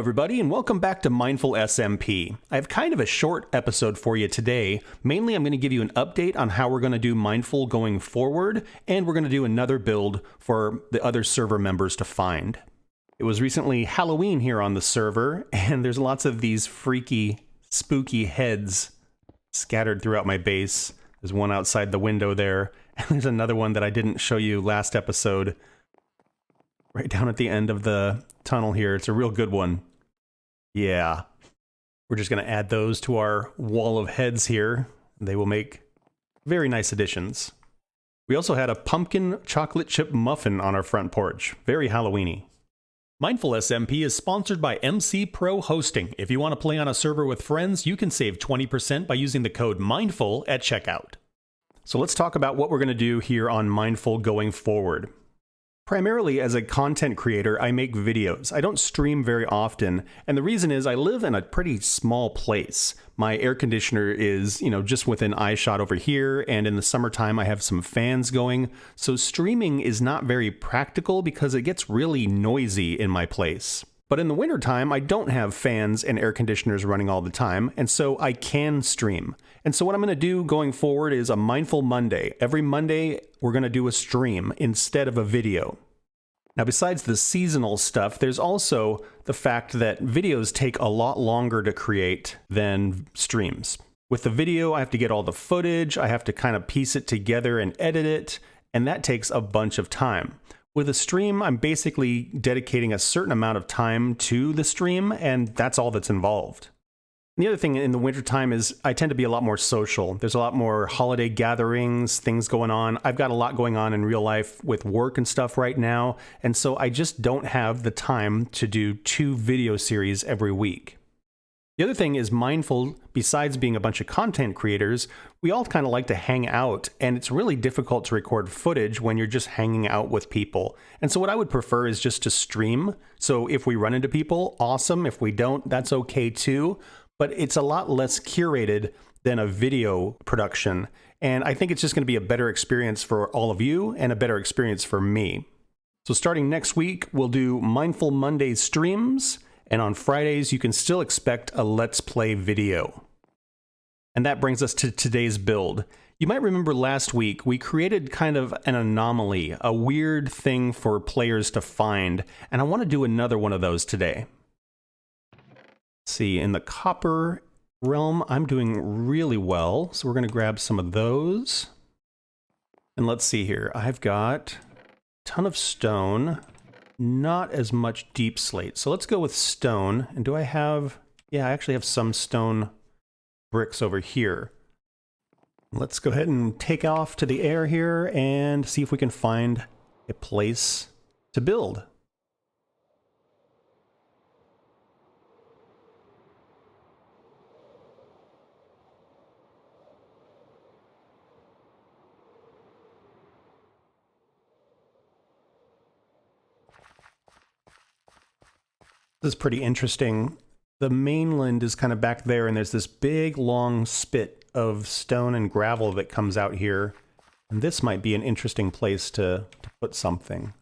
everybody, and welcome back to Mindful SMP. I have kind of a short episode for you today. Mainly, I'm going to give you an update on how we're going to do Mindful going forward, and we're going to do another build for the other server members to find. It was recently Halloween here on the server, and there's lots of these freaky, spooky heads scattered throughout my base. There's one outside the window there, and there's another one that I didn't show you last episode, right down at the end of the tunnel here. It's a real good one. Yeah. We're just going to add those to our wall of heads here. They will make very nice additions. We also had a pumpkin chocolate chip muffin on our front porch. Very Halloween-y. Mindful SMP is sponsored by MC Pro Hosting. If you want to play on a server with friends, you can save 20% by using the code MINDFUL at checkout. So let's talk about what we're going to do here on Mindful going forward. Primarily as a content creator, I make videos. I don't stream very often, and the reason is I live in a pretty small place. My air conditioner is, just within eyeshot over here, and in the summertime I have some fans going, so streaming is not very practical because it gets really noisy in my place. But in the wintertime, I don't have fans and air conditioners running all the time, and so I can stream. And so what I'm going to do going forward is a Mindful Monday. Every Monday, we're going to do a stream instead of a video. Now, besides the seasonal stuff, there's also the fact that videos take a lot longer to create than streams. With the video, I have to get all the footage, I have to kind of piece it together and edit it, and that takes a bunch of time. With a stream, I'm basically dedicating a certain amount of time to the stream, and that's all that's involved. And the other thing in the wintertime is I tend to be a lot more social. There's a lot more holiday gatherings, things going on. I've got a lot going on in real life with work and stuff right now, and so I just don't have the time to do 2 video series every week. The other thing is Mindful, besides being a bunch of content creators, we all kind of like to hang out, and it's really difficult to record footage when you're just hanging out with people. And so what I would prefer is just to stream. So if we run into people, awesome. If we don't, that's okay too. But it's a lot less curated than a video production. And I think it's just going to be a better experience for all of you and a better experience for me. So starting next week, we'll do Mindful Monday streams. And on Fridays, you can still expect a Let's Play video. And that brings us to today's build. You might remember last week, we created kind of an anomaly, a weird thing for players to find, and I want to do another one of those today. Let's see, in the copper realm, I'm doing really well, so we're going to grab some of those. And let's see here, I've got a ton of stone. Not as much deep slate. So let's go with stone. And do I have... Yeah, I actually have some stone bricks over here. Let's go ahead and take off to the air here and see if we can find a place to build. This is pretty interesting. The mainland is kind of back there, and there's this big, long spit of stone and gravel that comes out here. And this might be an interesting place to put something.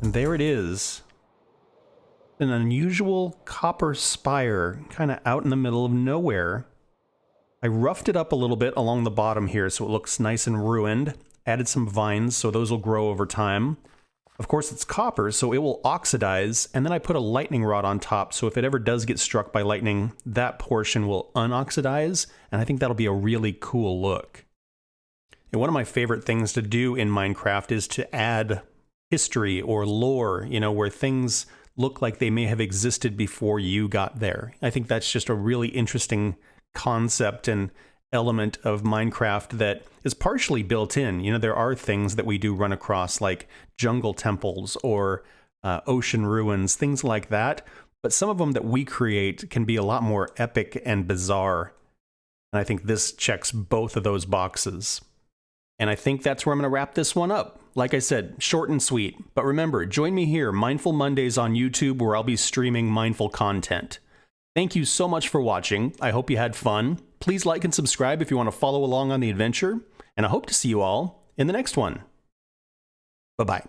And there it is. An unusual copper spire, kind of out in the middle of nowhere. I roughed it up a little bit along the bottom here so it looks nice and ruined. Added some vines so those will grow over time. Of course, it's copper, so it will oxidize, and then I put a lightning rod on top, so if it ever does get struck by lightning, that portion will unoxidize, and I think that'll be a really cool look. And one of my favorite things to do in Minecraft is to add history or lore, where things look like they may have existed before you got there. I think that's just a really interesting concept and element of Minecraft that is partially built in. There are things that we do run across, like jungle temples or ocean ruins, things like that. But some of them that we create can be a lot more epic and bizarre. And I think this checks both of those boxes. And I think that's where I'm going to wrap this one up. Like I said, short and sweet. But remember, join me here, Mindful Mondays on YouTube, where I'll be streaming mindful content. Thank you so much for watching. I hope you had fun. Please like and subscribe if you want to follow along on the adventure. And I hope to see you all in the next one. Bye-bye.